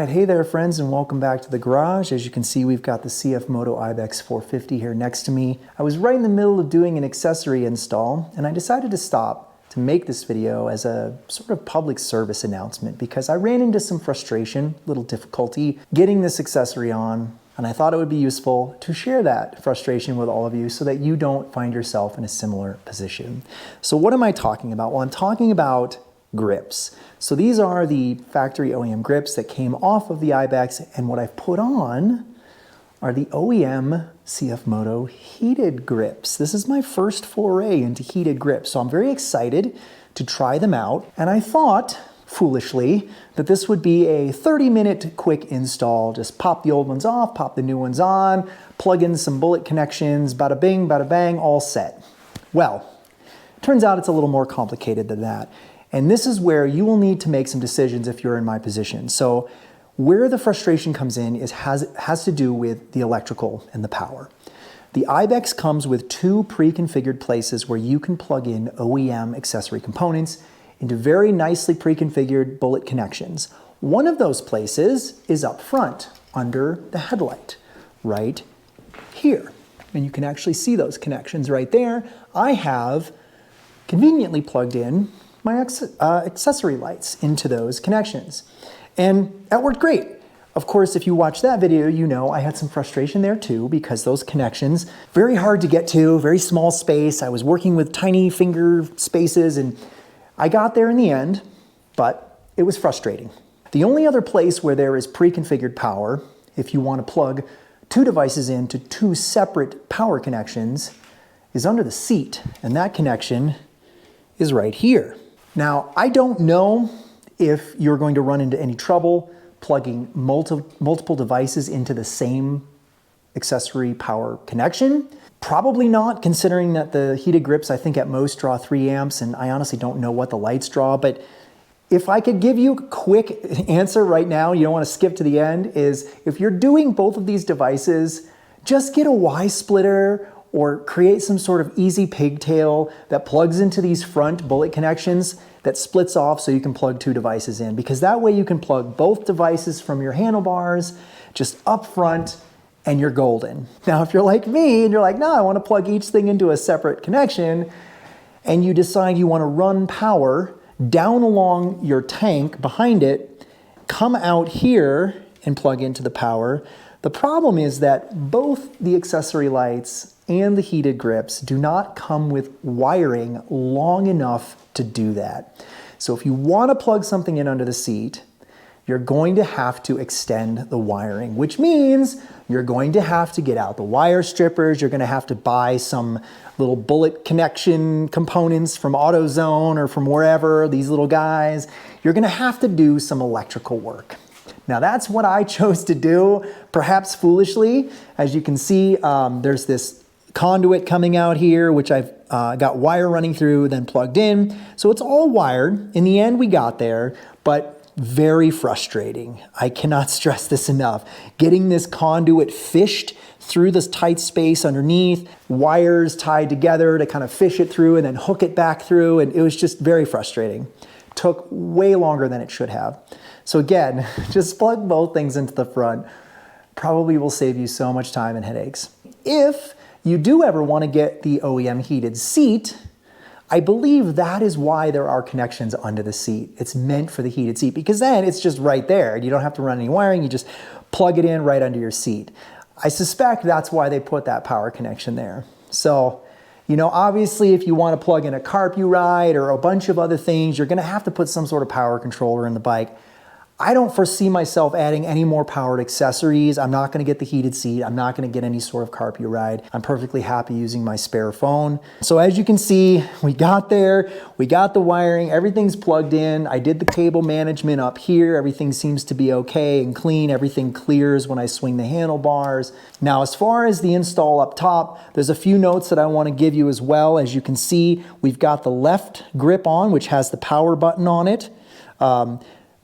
right, hey there friends, and welcome back to the garage. As you can see, we've got the CFMoto Ibex 450 here next to me. I was right in the middle of doing an accessory install, and I decided to stop to make this video as a sort of public service announcement because I ran into some frustration, little difficulty getting this accessory on, and I thought it would be useful to share that frustration with all of you so that you don't find yourself in a similar position. So what am I talking about? Well, I'm talking about grips. So these are the factory OEM grips that came off of the Ibex, and what I've put on are the OEM CFMoto heated grips. This is my first foray into heated grips, so I'm very excited to try them out, and I thought, foolishly, that this would be a 30-minute quick install. Just pop the old ones off, pop the new ones on, plug in some bullet connections, bada bing, bada bang, all set. Well, turns out it's a little more complicated than that. And this is where you will need to make some decisions if you're in my position. So where the frustration comes in has to do with the electrical and the power. The Ibex comes with two pre-configured places where you can plug in OEM accessory components into very nicely pre-configured bullet connections. One of those places is up front under the headlight, right here. And you can actually see those connections right there. I have conveniently plugged in my accessory lights into those connections. And that worked great. Of course, if you watch that video, you know I had some frustration there too because those connections, very hard to get to, very small space. I was working with tiny finger spaces and I got there in the end, but it was frustrating. The only other place where there is pre-configured power, if you want to plug two devices into two separate power connections, is under the seat, and that connection is right here. Now, I don't know if you're going to run into any trouble plugging multiple devices into the same accessory power connection. Probably not, considering that the heated grips I think at most draw 3 amps, and I honestly don't know what the lights draw, but if I could give you a quick answer right now, you don't want to skip to the end, is if you're doing both of these devices, just get a Y-splitter or create some sort of easy pigtail that plugs into these front bullet connections that splits off so you can plug two devices in, because that way you can plug both devices from your handlebars just up front and you're golden. Now, if you're like me and you're like, no, I want to plug each thing into a separate connection, and you decide you want to run power down along your tank behind it, come out here and plug into the power. The problem is that both the accessory lights and the heated grips do not come with wiring long enough to do that. So if you want to plug something in under the seat, you're going to have to extend the wiring, which means you're going to have to get out the wire strippers, you're going to have to buy some little bullet connection components from AutoZone or from wherever, these little guys. You're going to have to do some electrical work. Now that's what I chose to do, perhaps foolishly. As you can see, there's this conduit coming out here, which I've got wire running through, then plugged in. So it's all wired. In the end, we got there, but very frustrating. I cannot stress this enough. Getting this conduit fished through this tight space underneath, wires tied together to kind of fish it through and then hook it back through, and it was just very frustrating. Took way longer than it should have. So again, just plug both things into the front. Probably will save you so much time and headaches. If you do ever want to get the OEM heated seat, I believe that is why there are connections under the seat. It's meant for the heated seat because then it's just right there. You don't have to run any wiring, you just plug it in right under your seat. I suspect that's why they put that power connection there. So, you know, obviously if you want to plug in a carp you ride or a bunch of other things, you're going to have to put some sort of power controller in the bike. I don't foresee myself adding any more powered accessories. I'm not going to get the heated seat. I'm not going to get any sort of carp you ride. I'm perfectly happy using my spare phone. So as you can see, we got there, we got the wiring, everything's plugged in. I did the cable management up here. Everything seems to be okay and clean. Everything clears when I swing the handlebars. Now, as far as the install up top, there's a few notes that I want to give you as well. As you can see, we've got the left grip on, which has the power button on it.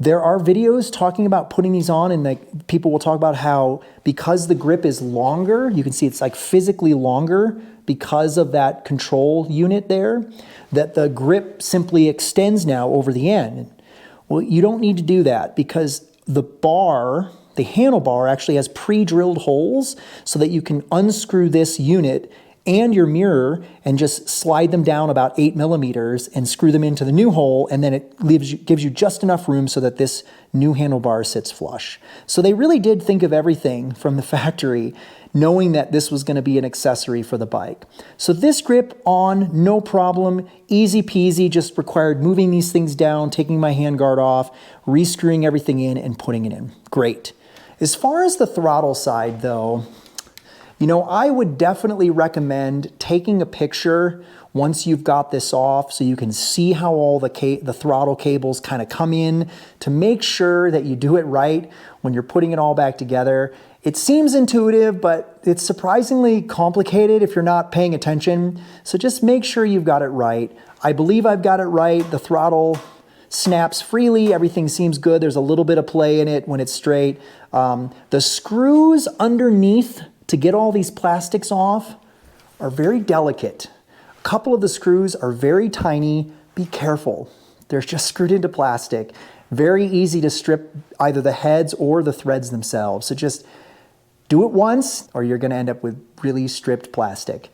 There are videos talking about putting these on, and like people will talk about how because the grip is longer, you can see it's like physically longer because of that control unit there, that the grip simply extends now over the end. Well, you don't need to do that because the bar, the handlebar actually has pre-drilled holes so that you can unscrew this unit and your mirror and just slide them down about 8 millimeters and screw them into the new hole, and then it gives you just enough room so that this new handlebar sits flush. So they really did think of everything from the factory, knowing that this was going to be an accessory for the bike. So this grip on, no problem, easy peasy, just required moving these things down, taking my handguard off, re-screwing everything in and putting it in. Great. As far as the throttle side though, you know, I would definitely recommend taking a picture once you've got this off so you can see how all the throttle cables kind of come in to make sure that you do it right when you're putting it all back together. It seems intuitive, but it's surprisingly complicated if you're not paying attention. So just make sure you've got it right. I believe I've got it right. The throttle snaps freely. Everything seems good. There's a little bit of play in it when it's straight. The screws underneath to get all these plastics off are very delicate. A couple of the screws are very tiny. Be careful. They're just screwed into plastic. Very easy to strip either the heads or the threads themselves. So just do it once or you're going to end up with really stripped plastic.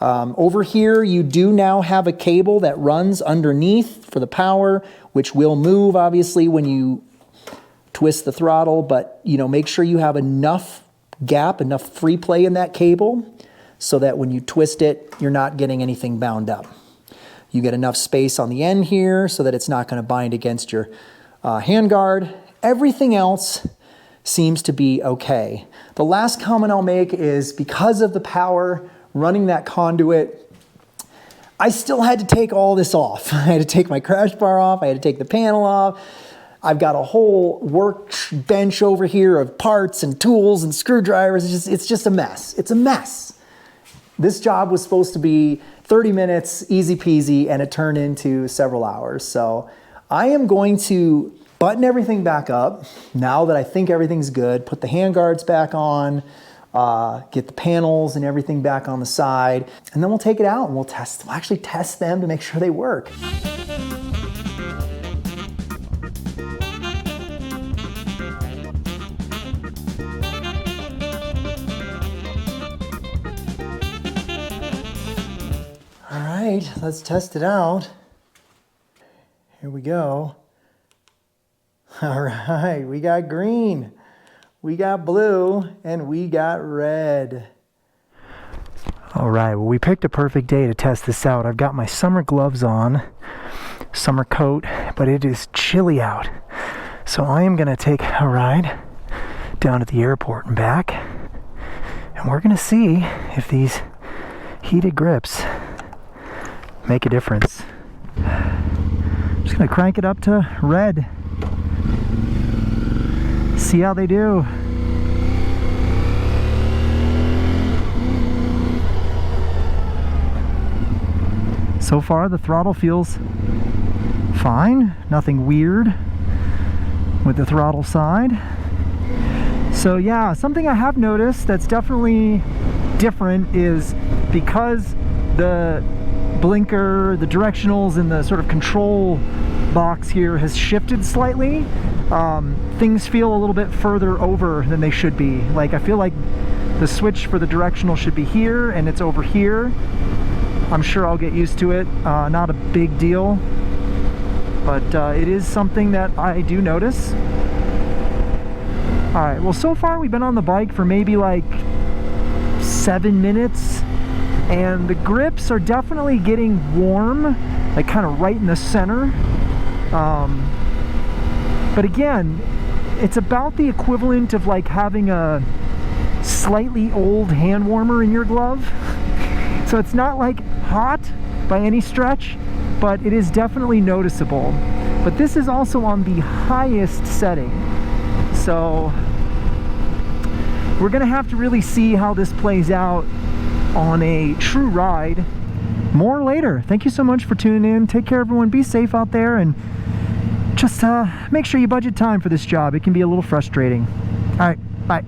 Over here, you do now have a cable that runs underneath for the power, which will move obviously when you twist the throttle, but you know, make sure you have enough gap, enough free play in that cable so that when you twist it, you're not getting anything bound up. You get enough space on the end here so that it's not going to bind against your handguard. Everything else seems to be okay. The last comment I'll make is because of the power running that conduit, I still had to take all this off. I had to take my crash bar off. I had to take the panel off. I've got a whole workbench over here of parts and tools and screwdrivers. It's just a mess. It's a mess. This job was supposed to be 30 minutes, easy peasy, and it turned into several hours. So I am going to button everything back up now that I think everything's good, put the handguards back on, get the panels and everything back on the side, and then we'll take it out and we'll actually test them to make sure they work. All right, let's test it out. Here we go. All right, we got green, we got blue, and we got red. All right, well, we picked a perfect day to test this out. I've got my summer gloves on, summer coat, but it is chilly out. So I am gonna take a ride down to the airport and back, and we're gonna see if these heated grips make a difference. I'm just gonna crank it up to red. See how they do. So far the throttle feels fine, nothing weird with the throttle side. So yeah, something I have noticed that's definitely different is because the blinker, the directionals, and the sort of control box here has shifted slightly. Things feel a little bit further over than they should be. Like I feel like the switch for the directional should be here and it's over here. I'm sure I'll get used to it. Not a big deal, but it is something that I do notice. All right, well, so far we've been on the bike for maybe like 7 minutes, and the grips are definitely getting warm, like kind of right in the center. But again, it's about the equivalent of like having a slightly old hand warmer in your glove. So it's not like hot by any stretch, but it is definitely noticeable. But this is also on the highest setting. So we're gonna have to really see how this plays out on a true ride. More later. Thank you so much for tuning in. Take care, everyone. Be safe out there, and just make sure you budget time for this job. It can be a little frustrating. All right, bye.